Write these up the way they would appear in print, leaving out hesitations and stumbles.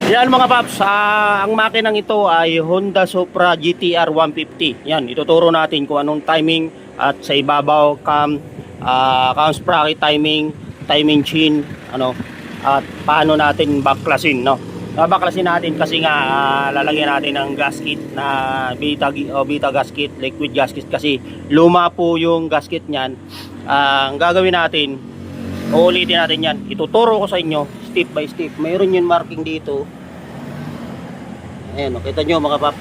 Yan mga paps, ang makinang ito ay Honda Supra GTR 150. Yan, ituturo natin kung anong timing at sa ibabaw cam sprocket timing chain, at paano natin baklasin, no? Baklasin natin kasi nga lalagyan natin ng gasket na beta gasket, liquid gasket kasi luma po yung gasket niyan. Ang gagawin natin, uulitin natin yan. Ituturo ko sa inyo step by step. Mayroon yung marking dito. Ayan, kita nyo mga pap.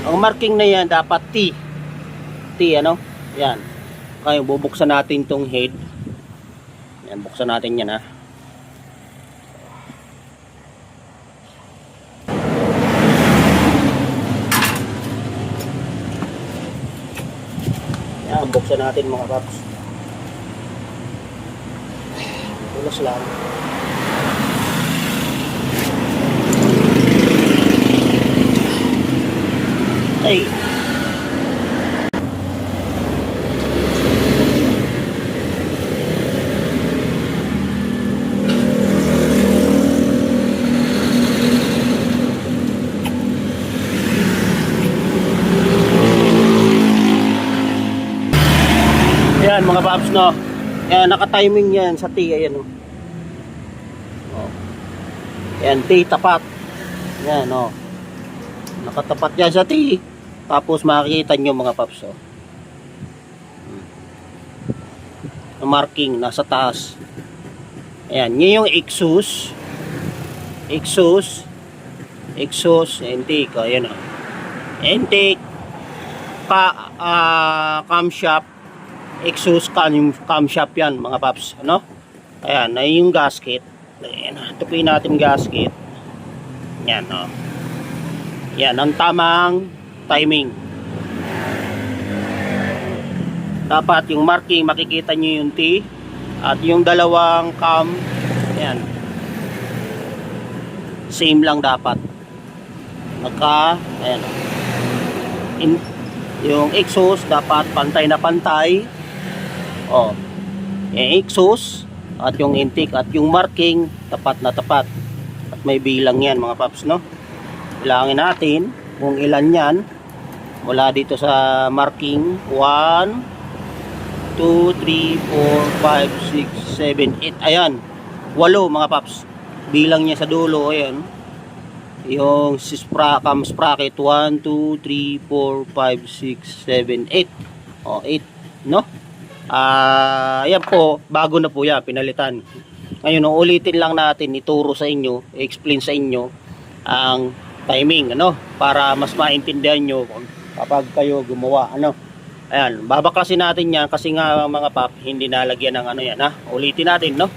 Ang marking na yan dapat T. Yan. Kaya bubuksan natin tong head. Yan, buksan natin yan ha. Yan, buksan natin mga paps. Tulos lang. Ay. Yan mga paps, no. Yan, naka-timing yan sa T. Ayan, no. Oh. Yan, T tapat. Yan, no. Nakatapat yan sa T. Tapos makikita nyo mga paps, oh. Ang marking nasa taas. Ayan, yun yung exhaust, intake. Ayan, oh. Intake, camshaft, exhaust, camshaft yan mga paps, ano? Ayan, na yung gasket. Ayan, tupiin natin gasket. Yan, oh. Yan ang tamang timing. Dapat yung marking makikita nyo yung T at yung dalawang cam, ayan, same lang dapat. Ayan, yung exhaust dapat pantay na pantay. Oh, yung exhaust at yung intake at yung marking tapat na tapat. At may bilang yan mga paps, no? Bilangin natin kung ilan yan mula dito sa marking. 1, 2, 3, 4, 5, 6, 7, 8. Ayan, 8 mga paps. Bilang niya sa dulo. Ayan, yung cam sprocket. 1, 2, 3, 4, 5, 6, 7, 8. O, 8, no? Ayan po, bago na po yan, pinalitan. Ngayon, ulitin lang natin, ituro sa inyo, explain sa inyo ang timing, para mas maintindihan nyo kapag kayo gumawa, Ayan, babaklasin natin yan kasi nga mga pap, hindi nalagyan ng yan, ulitin natin, no?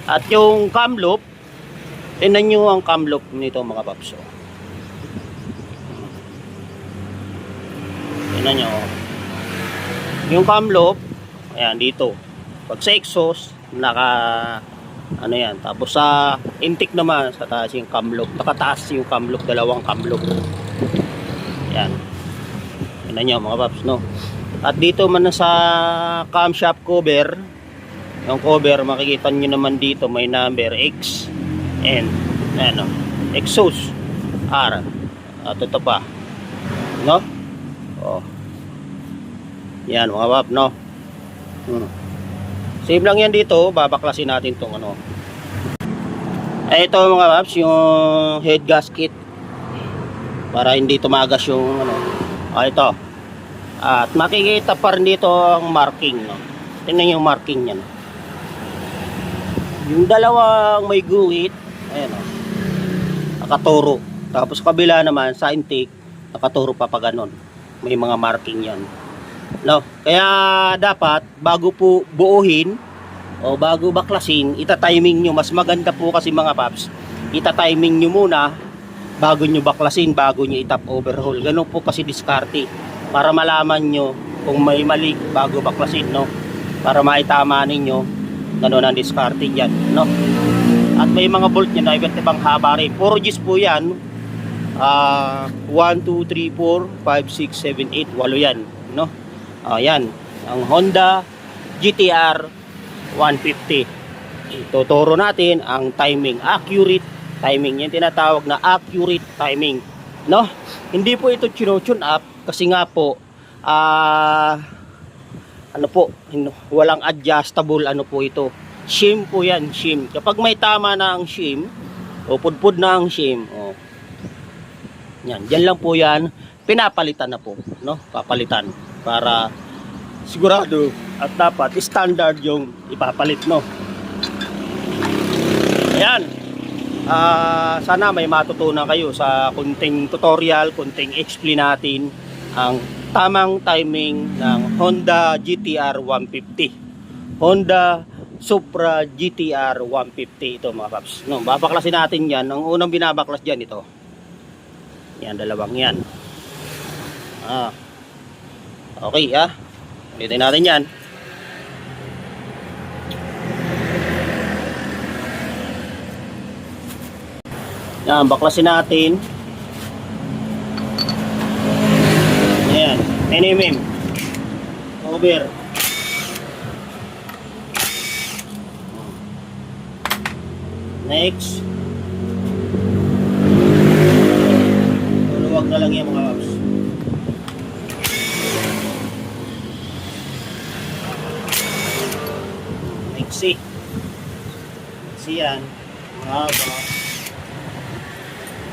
At yung cam loop, tingnan nyo ang cam loop nito mga paps. Tingnan nyo, yung cam loop, ayan dito. Pag sa exhaust, yan, tapos sa intake naman sa taas yung cam loop, nakataas yung cam loop, dalawang cam loop. Yan, yun nyo mga paps, no? At dito man sa camshaft cover, yung cover makikita nyo naman dito may number X and exhaust R at ito pa, no? Oh, yan mga paps, no? Same lang yan dito, babaklasin natin tong ito mga paps, yung head gasket para hindi tumagas yung ito. At makikita pa rin dito ang marking, no? Tingnan yung marking yan. Yung dalawang may guhit, ayan, nakaturo. Tapos kabila naman sa intake, nakaturo pa pa ganon. May mga marking yan, no? Kaya dapat bago po buuhin o bago baklasin, ita-timing nyo. Mas maganda po kasi mga paps, ita-timing nyo muna bago nyo baklasin, bago nyo itap overhaul. Ganun po kasi diskarte, para malaman nyo kung may mali bago baklasin, no? Para maitama ninyo. Ganun ang diskarte yan, no? At may mga bolt nyo na iba't ibang haba rin. 4 Gs po yan. 1, 2, 3, 4, 5, 6, 7, 8, 8 yan, no? Yan ang Honda GTR 150. Ituturo natin ang timing, accurate timing. Yan tinatawag na accurate timing, no? Hindi po ito chino-tune up kasi nga po ano po, walang adjustable ano po ito. Shim po yan, shim. Kapag may tama na ang shim o pudpud na ang shim, yan, diyan lang po yan, pinapalitan na po, no? Papalitan para sigurado at dapat standard yung ipapalit, no? Ayan. Sana may matutunan kayo sa kunting tutorial, kunting explain natin ang tamang timing ng Honda GTR 150. Honda Supra GTR 150 ito mga paps. No, babaklasin natin 'yan. Ang unang binabaklas diyan ito. Yan, dalawang 'yan. Okay, ulitin natin 'yan. Yan, baklasin natin. Ayan, 10 mm. Over. Next. Luwag na lang yan mga paps. Next. Yan.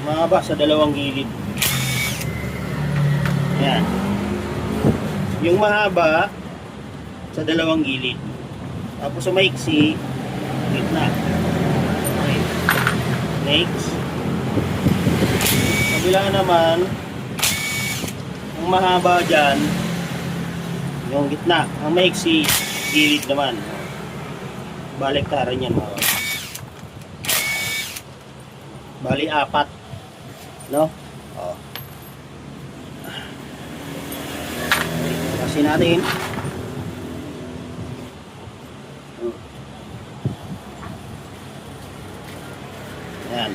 Mahaba sa dalawang gilid. Ayan. Yung mahaba sa dalawang gilid. Tapos sa maiksi, gitna. Okay. Next. Kabila naman, ang mahaba dyan, yung gitna. Ang maiksi, gilid naman. Baliktaran yan mga. Bali, 4. No? Kasi natin. Ayan.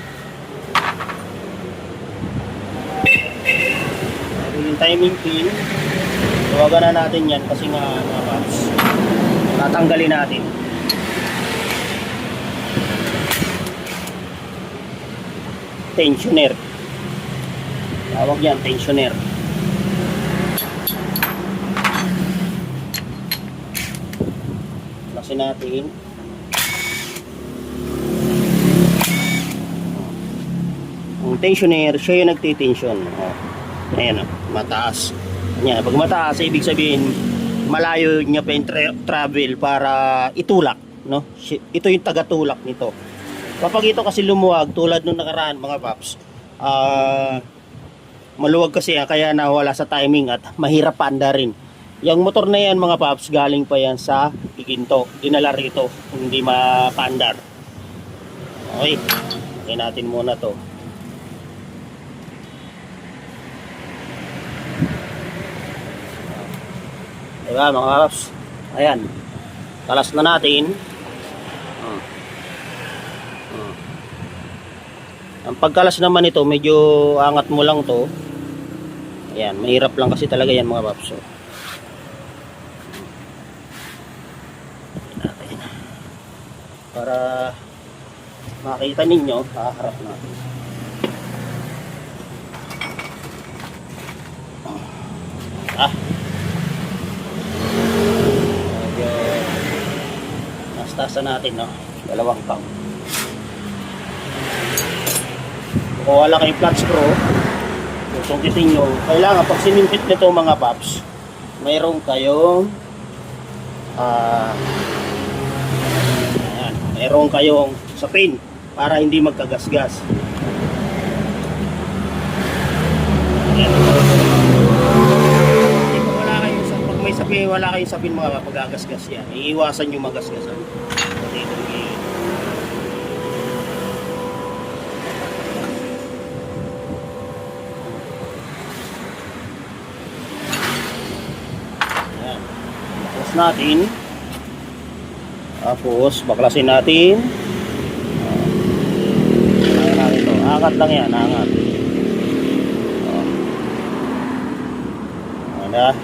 Yung timing pin, tawagan na natin yan kasi nga mga paps, tatanggalin natin. Tensioner. Tawag yan, tensioner. Lasin natin. Ang tensioner, siya yung nagtitensyon. Ayan, mataas. Ayan, pag mataas, ibig sabihin, malayo niya pa yung travel para itulak. No? Ito yung tagatulak nito. Kapag ito kasi lumuwag, tulad nung nakaraan mga paps, maluwag kasi kaya nawala sa timing at mahirap paanda rin. Yung motor na yan mga paps, galing pa yan sa Iginto, dinala rito, hindi mapandar. Okay, okay natin muna to. Diba mga paps, ayan, talas na natin. Ang pagkalas naman ito, medyo angat mo lang to. Ayan, mahirap lang kasi talaga yan mga paps. So, para makita ninyo, haharap natin. Medyo nastasan natin, no? Dalawang pang. Kung wala kayong flat screw, sungkitin nyo, kailangan pag sinimpit nito mga paps, mayroon kayong ayan, mayroon kayong sapin para hindi magkagasgas. Ayan. Pag may sapin, wala kayong sapin mga pagagasgas yan, iiwasan yung magasgasan. Natin, tapos baklasin natin. Angat lang yan, angat. Ano?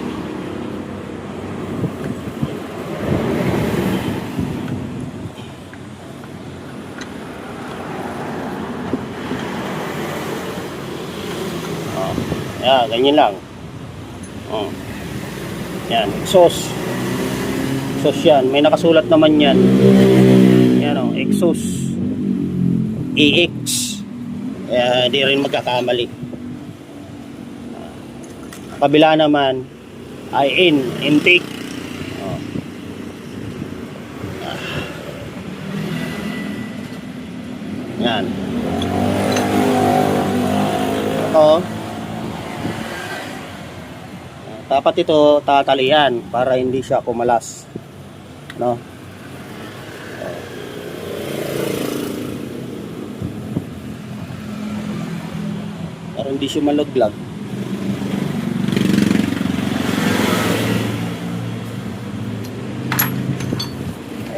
Oh. Yan, ganyan lang. Oh. Yan, exhaust. Exhaust yan. May nakasulat naman yan. Yan o, exhaust. EX. Di rin magkakamali. Kabila naman ay intake. Oh. Yan. Ito. Dapat ito tatalian para hindi siya kumalas. No? Para hindi siya malaglag.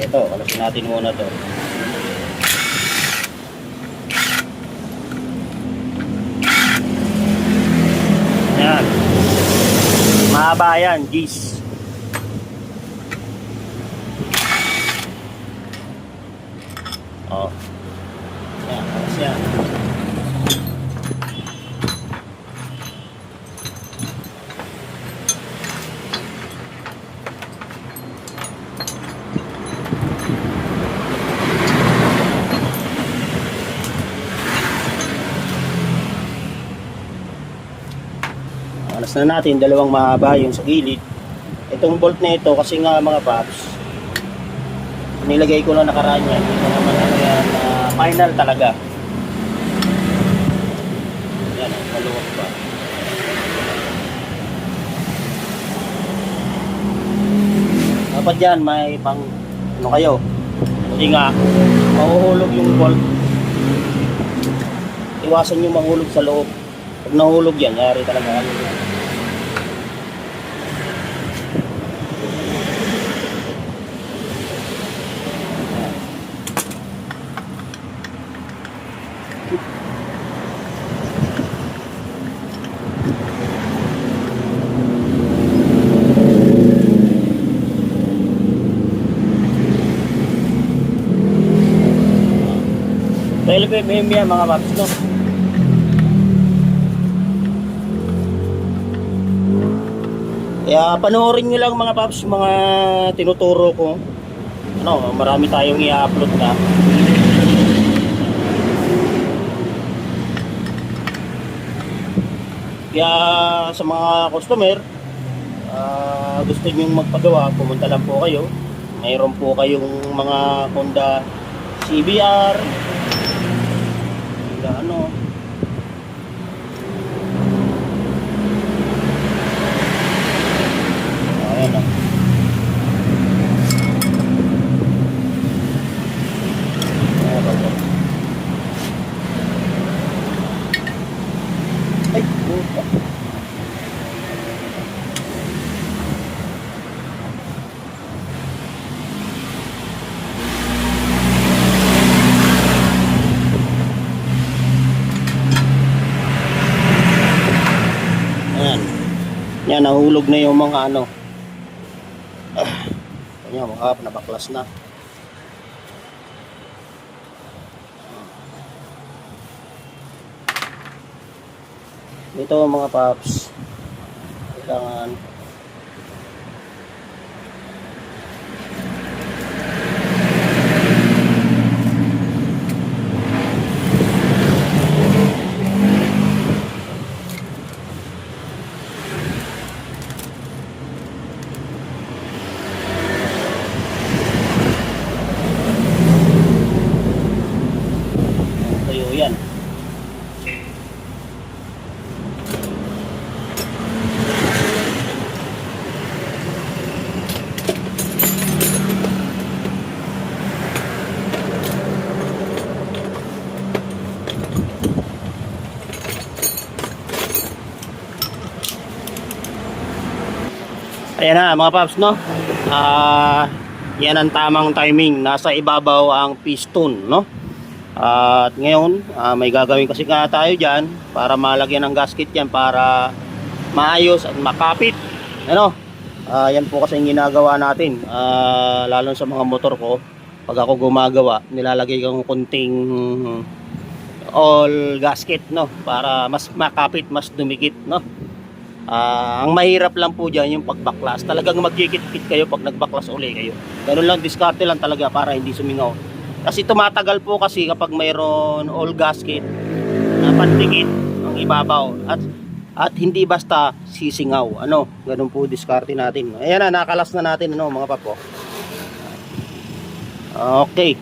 Ito, kalasin natin muna to. Yan. Mahaba yan, G's. Oh. Yan, kalas yan. Alas na natin, dalawang mahaba yung sa gilid. Itong bolt na ito kasi nga mga paps, nilagay ko na nakaraan yan. Ito naman ano yan, final talaga. Yan, maluwag pa. Dapat yan, may pang ano kayo. Kasi nga, mahuhulog yung bolt. Iwasan nyo mahulog sa loob. Pag nahulog yan, yari talaga ano yan. Dahil PPM yan mga paps, no? Kaya panoorin nyo lang mga paps, mga tinuturo ko. Ano, marami tayong i-upload na. Kaya sa mga customer, gusto nyo magpagawa, pumunta lang po kayo. Mayroon po kayong mga Honda CBR, ano, ayan na. Ay, puta. Yan, nahulog na yung mga ano. Yan, mga nabaklas na. Ito mga paps. Kailangan yan. Ayan na mga paps, no? Yan ang tamang timing. Nasa ibabaw ang piston, no? At ngayon, may gagawin kasi nga tayo dyan para malagyan ng gasket yan para maayos at makapit. Ano? Yan po kasi yung ginagawa natin. Lalo sa mga motor ko, pag ako gumagawa, nilalagay kong kunting all gasket, no, para mas makapit, mas dumikit, no. Ang mahirap lang po diyan yung pagbaklas. Talagang magkikit-kit kayo pag nagbaklas uli kayo. Ganun lang, diskarte lang talaga para hindi sumingaw. Kasi tumatagal po kasi kapag mayroon all gasket na pandikit ang ibabaw at hindi basta sisingaw. Ano, ganun po diskarte natin. Ayan na, nakalas na natin, ano, mga papo. Okay.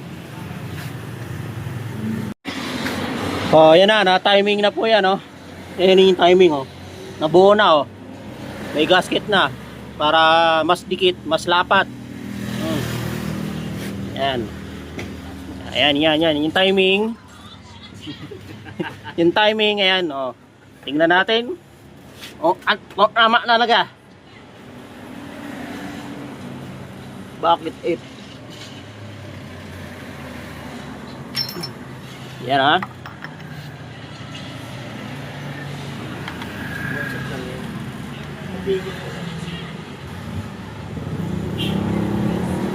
Ayan na timing na po yan, oh. Ayan yung timing, oh. Nabuo na, oh. May gasket na para mas dikit, mas lapat. Ayan. Yan yung timing. Yung timing, ayan, oh. Tingnan natin. Tama na naga. Bakit it? Yan, ha.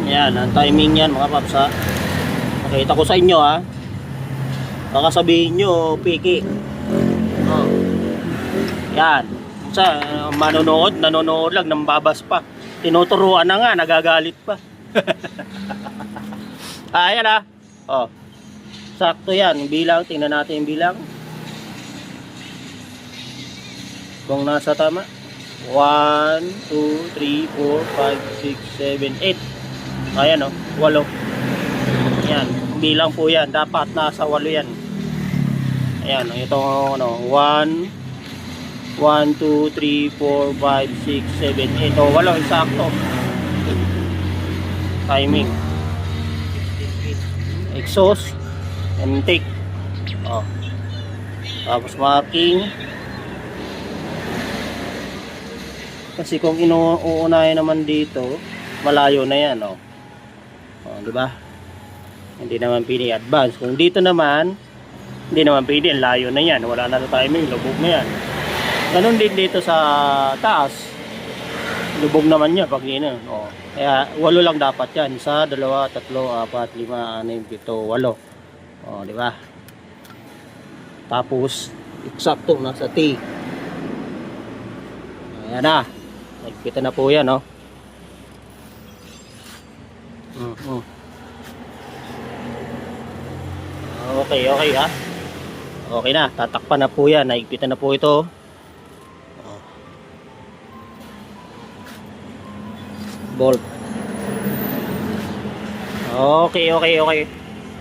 Yan, ang timing yan, mga paps, ha. Nakita ko sa inyo, ha. Baka sabihin nyo, piki. Oh. Yan. Sa nanonood lang, nambabas pa. Tinuturuan na nga, nagagalit pa. Ayan, ha. Oh. Sakto yan. Bilang, tingnan natin yung bilang. Kung nasa tama. 1, 2, 3, 4, 5, 6, 7, 8. Ayan, oh. 8. Yan. Bilang po yan. Dapat nasa 8 yan. Ayan. Ito, ano. 1, 2, 3, 4, 5, 6, 7, 8. O, 8. Sakto. Timing. Exhaust. Intake. Oh. Tapos marking. Kasi kung inuunahin naman dito, malayo na yan, oh. Oh, di ba? Hindi naman pwede advance. Kung dito naman, hindi naman pwede, layo na yan. Wala na timing, lubog na yan. Ganun din dito sa taas. Lubog naman niya pag yun, oh. Kaya 8 lang dapat yan. 1, 2, 3, 4, 5, 6, 7, 8. Oh, di ba? Tapos eksakto nasa T. Ayan na. Nagkita na po yan, oh. Okay, ha. Okay na, tatakpan na po yan. Naigpitan na po ito. Bolt. Okay.